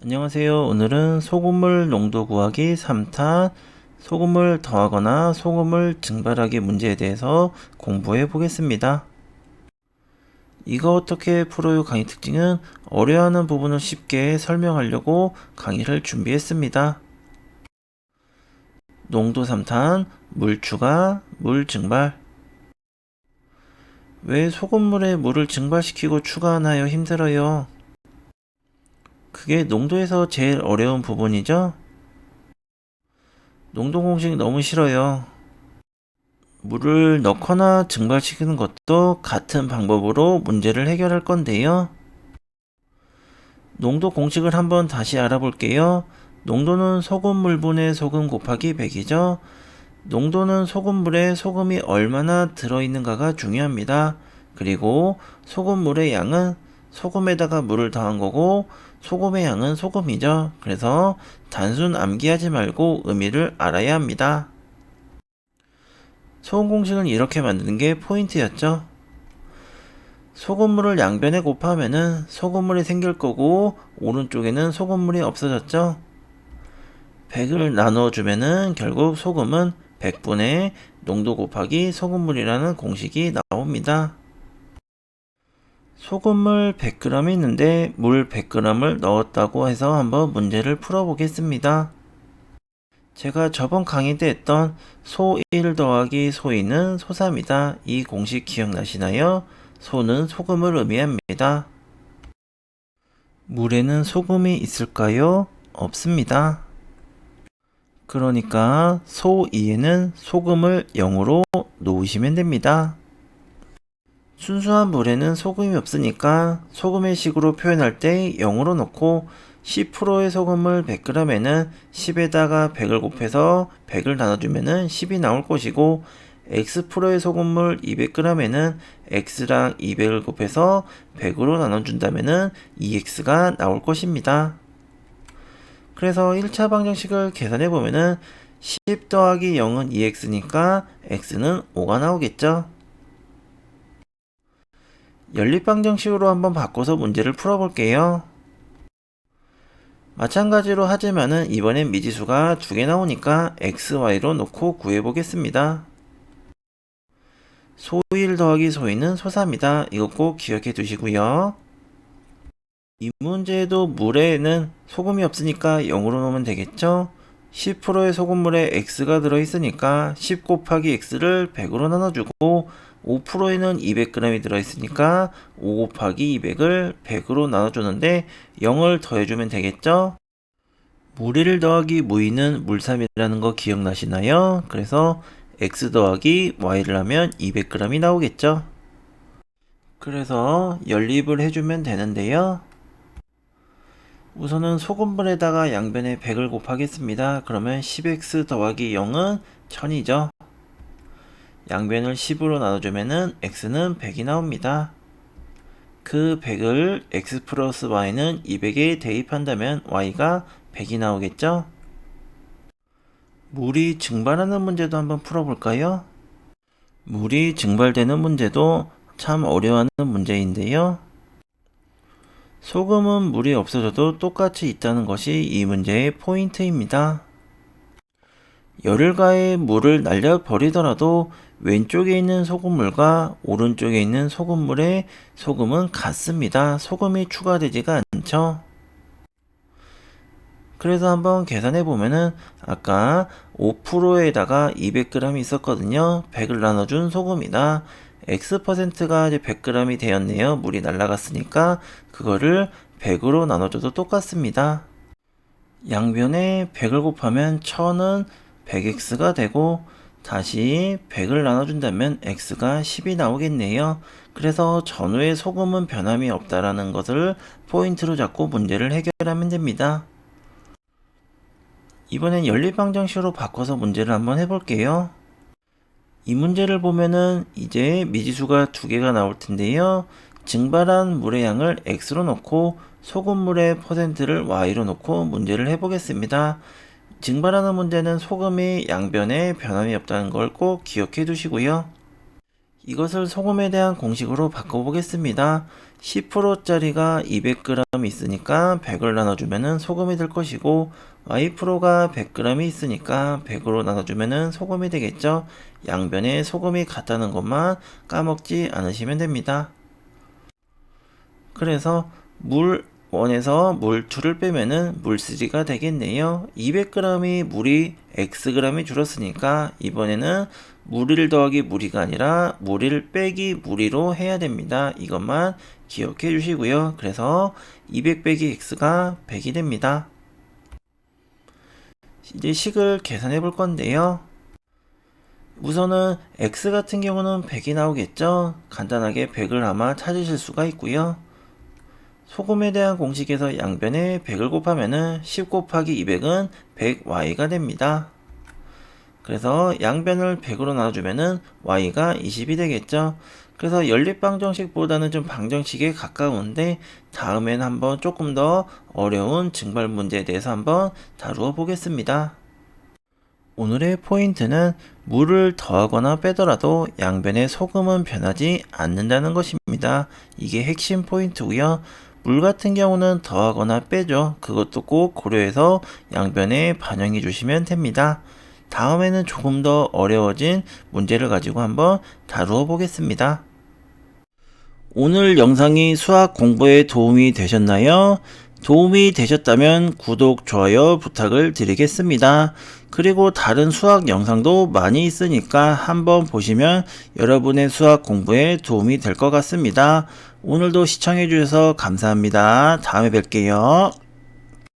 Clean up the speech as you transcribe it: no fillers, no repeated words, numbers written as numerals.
안녕하세요. 오늘은 소금물 농도 구하기 3탄 소금을 더하거나 소금을 증발하기 문제에 대해서 공부해 보겠습니다. 이거 어떻게 풀어요 강의 특징은 어려워하는 부분을 쉽게 설명하려고 강의를 준비했습니다. 농도 3탄 물 추가, 물 증발. 왜 소금물에 물을 증발시키고 추가하나요? 힘들어요. 그게 농도에서 제일 어려운 부분이죠? 농도 공식 너무 싫어요. 물을 넣거나 증발시키는 것도 같은 방법으로 문제를 해결할 건데요. 농도 공식을 한번 다시 알아볼게요. 농도는 소금물분의 소금 곱하기 100이죠. 농도는 소금물에 소금이 얼마나 들어있는가가 중요합니다. 그리고 소금물의 양은 소금에다가 물을 더한 거고 소금의 양은 소금이죠. 그래서 단순 암기하지 말고 의미를 알아야 합니다. 소금 공식은 이렇게 만드는 게 포인트였죠. 소금물을 양변에 곱하면은 소금물이 생길 거고 오른쪽에는 소금물이 없어졌죠. 100을 나눠주면은 결국 소금은 100분의 농도 곱하기 소금물이라는 공식이 나옵니다. 소금물 100g이 있는데 물 100g을 넣었다고 해서 한번 문제를 풀어보겠습니다. 제가 저번 강의 때 했던 소1 더하기 소2는 소3이다. 이 공식 기억나시나요? 소는 소금을 의미합니다. 물에는 소금이 있을까요? 없습니다. 그러니까 소2에는 소금을 0으로 놓으시면 됩니다. 순수한 물에는 소금이 없으니까 소금의 식으로 표현할 때 0으로 놓고 10%의 소금을 100g에는 10에다가 100을 곱해서 100을 나눠주면은 10이 나올 것이고 X프로의 소금물 200g에는 X랑 200을 곱해서 100으로 나눠준다면은 2X가 나올 것입니다. 그래서 1차 방정식을 계산해보면은 10 더하기 0은 2X니까 X는 5가 나오겠죠. 연립방정식으로 한번 바꿔서 문제를 풀어볼게요. 마찬가지로 하지만은 이번엔 미지수가 2개 나오니까 XY로 놓고 구해보겠습니다. 소1 더하기 소2는 소3이다. 이거 꼭 기억해 두시고요. 이 문제에도 물에는 소금이 없으니까 0으로 놓으면 되겠죠? 10%의 소금물에 X가 들어있으니까 10 곱하기 X를 100으로 나눠주고 5%에는 200g이 들어있으니까 5 곱하기 200을 100으로 나눠주는데 0을 더해주면 되겠죠? 물 1 더하기 무 2는 물 3이라는 거 기억나시나요? 그래서 X 더하기 Y를 하면 200g이 나오겠죠? 그래서 연립을 해주면 되는데요. 우선은 소금물에다가 양변에 100을 곱하겠습니다. 그러면 10x 더하기 0은 1000이죠. 양변을 10으로 나눠주면은 x는 100이 나옵니다. 그 100을 x 플러스 y는 200에 대입한다면 y가 100이 나오겠죠? 물이 증발하는 문제도 한번 풀어볼까요? 물이 증발되는 문제도 참 어려워하는 문제인데요. 소금은 물이 없어져도 똑같이 있다는 것이 이 문제의 포인트입니다. 열을 가해 물을 날려버리더라도 왼쪽에 있는 소금물과 오른쪽에 있는 소금물의 소금은 같습니다. 소금이 추가되지가 않죠. 그래서 한번 계산해 보면은 아까 5%에다가 200g이 있었거든요. 100을 나눠준 소금이다. X%가 이제 100g이 되었네요. 물이 날아갔으니까 그거를 100으로 나눠줘도 똑같습니다. 양변에 100을 곱하면 1000은 100x가 되고 다시 100을 나눠준다면 x가 10이 나오겠네요. 그래서 전후의 소금은 변함이 없다라는 것을 포인트로 잡고 문제를 해결하면 됩니다. 이번엔 연립방정식으로 바꿔서 문제를 한번 해볼게요. 이 문제를 보면은 이제 미지수가 2개가 나올 텐데요. 증발한 물의 양을 x로 놓고 소금물의 퍼센트를 y로 놓고 문제를 해보겠습니다. 증발하는 문제는 소금이 양변에 변함이 없다는 걸 꼭 기억해 두시고요. 이것을 소금에 대한 공식으로 바꿔보겠습니다. 10%짜리가 200g 있으니까 100을 나눠주면은 소금이 될 것이고, Y프로가 100g이 있으니까 100으로 나눠주면은 소금이 되겠죠. 양변에 소금이 같다는 것만 까먹지 않으시면 됩니다. 그래서 물 1에서 물 2를 빼면은 물 3가 되겠네요. 200g이 물이 Xg이 줄었으니까 이번에는 물 1 더하기 물 2가 아니라 물 1 빼기 물 2로 해야 됩니다. 이것만 기억해 주시고요. 그래서 200 빼기 X가 100이 됩니다. 이제 식을 계산해 볼 건데요. 우선은 X 같은 경우는 100이 나오겠죠. 간단하게 100을 아마 찾으실 수가 있고요. 소금에 대한 공식에서 양변에 100을 곱하면은 10 곱하기 200은 100y가 됩니다. 그래서 양변을 100으로 나눠주면은 y가 20이 되겠죠. 그래서 연립방정식보다는 좀 방정식에 가까운데 다음엔 한번 조금 더 어려운 증발 문제에 대해서 한번 다루어 보겠습니다. 오늘의 포인트는 물을 더하거나 빼더라도 양변의 소금은 변하지 않는다는 것입니다. 이게 핵심 포인트고요. 물 같은 경우는 더하거나 빼죠. 그것도 꼭 고려해서 양변에 반영해 주시면 됩니다. 다음에는 조금 더 어려워진 문제를 가지고 한번 다루어 보겠습니다. 오늘 영상이 수학 공부에 도움이 되셨나요? 도움이 되셨다면 구독, 좋아요 부탁을 드리겠습니다. 그리고 다른 수학 영상도 많이 있으니까 한번 보시면 여러분의 수학 공부에 도움이 될 것 같습니다. 오늘도 시청해 주셔서 감사합니다. 다음에 뵐게요.